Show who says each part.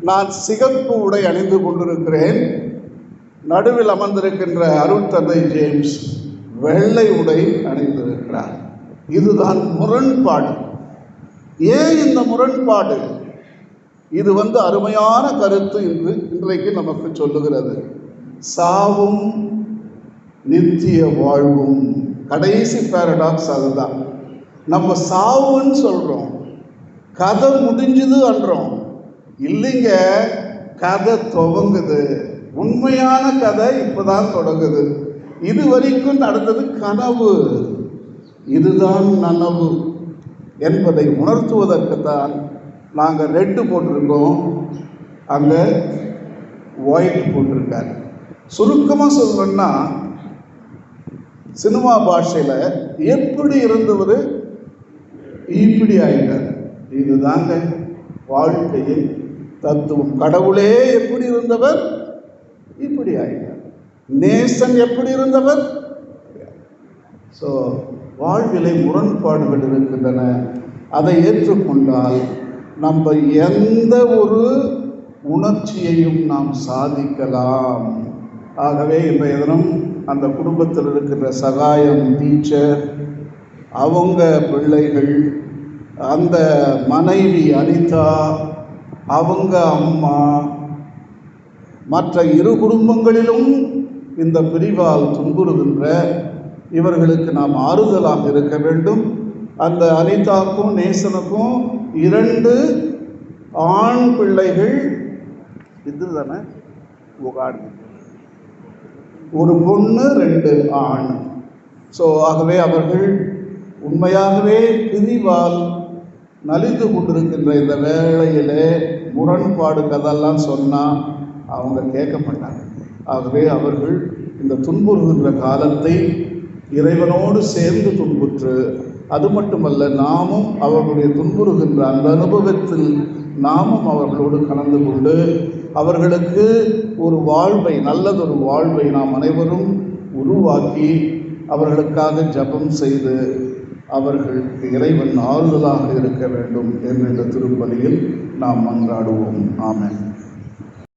Speaker 1: நான் சிகப்பு உடை அணிந்து கொண்டிருக்கிறேன். நடுவில் அமர்ந்திருக்கின்ற அருட்தந்தை ஜேம்ஸ் வெள்ளை உடை அணிந்திருக்கிறார். இதுதான் முரண்பாடு. ஏன் இந்த முரண்பாடு? இது அருமையான கருத்து இன்றைக்கு நமக்கு சொல்லுகிறது. சாவும் நித்திய வாழ்வும். கடைசி பேரடாக்ஸ் அதுதான். நம்ம சாவுன்னு சொல்கிறோம், கதை முடிஞ்சுது அன்றோம். இல்லைங்க, கதை துவங்குது. உண்மையான கதை இப்போதான் தொடங்குது. இது வரைக்கும் நடந்தது கனவு, இதுதான் நனவு என்பதை உணர்த்துவதற்குத்தான் நாங்கள் ரெட்டு போட்டிருக்கோம், அங்கே ஒயிட் போட்டிருக்காரு. சுருக்கமாக சொல்லணும்னா, சினிமா பாஷையில் எப்படி இருந்தவர் இப்படி ஆயிட்டார். இதுதாங்க வாழ்க்கையின் தத்துவம். கடவுளே எப்படி இருந்தவர் இப்படி ஆயிட்டார். நேசன் எப்படி இருந்தவர். ஸோ வாழ்விலை முரண்பாடுகள் இருக்கின்றன. அதை ஏற்றுக்கொண்டால் நம்ம எந்த ஒரு உணர்ச்சியையும் நாம் சாதிக்கலாம். ஆகவே இன்றைய தினம் அந்த குடும்பத்தில் இருக்கிற சகாயம் டீச்சர், அவங்க பிள்ளைகள், அந்த மனைவி அனிதா, அவங்க அம்மா, மற்ற இரு குடும்பங்களிலும் இந்த பிரிவால் துன்புறுகின்ற இவர்களுக்கு நாம் ஆறுதலாக இருக்க வேண்டும். அந்த அனிதாக்கும் நேசனுக்கும் 2 ஆண் பிள்ளைகள், இதுதானே, ஒரு பொண்ணு 2 ஆண். ஸோ ஆகவே அவர்கள் உண்மையாகவே பிரிவால் நலிந்து கொண்டிருக்கின்ற இந்த வேளையிலே முரண்பாடு கதெல்லாம் சொன்னால் அவங்க கேட்க மாட்டாங்க. ஆகவே அவர்கள் இந்த துன்புறுகின்ற காலத்தை இறைவனோடு சேர்ந்து துன்புற்று, அது மட்டுமல்ல நாமும் அவர்களுடைய துன்புறுகின்ற அந்த அனுபவத்தில் நாமும் அவர்களோடு கலந்து கொண்டு அவர்களுக்கு ஒரு வாழ்வை, நல்லதொரு வாழ்வை நாம் அனைவரும் உருவாக்கி அவர்களுக்காக ஜெபம் செய்து அவர்களுக்கு இறைவன் ஆறுதலாக இருக்க வேண்டும் என்ற திருப்பலியில் நாம் மன்றாடுவோம். ஆமென்.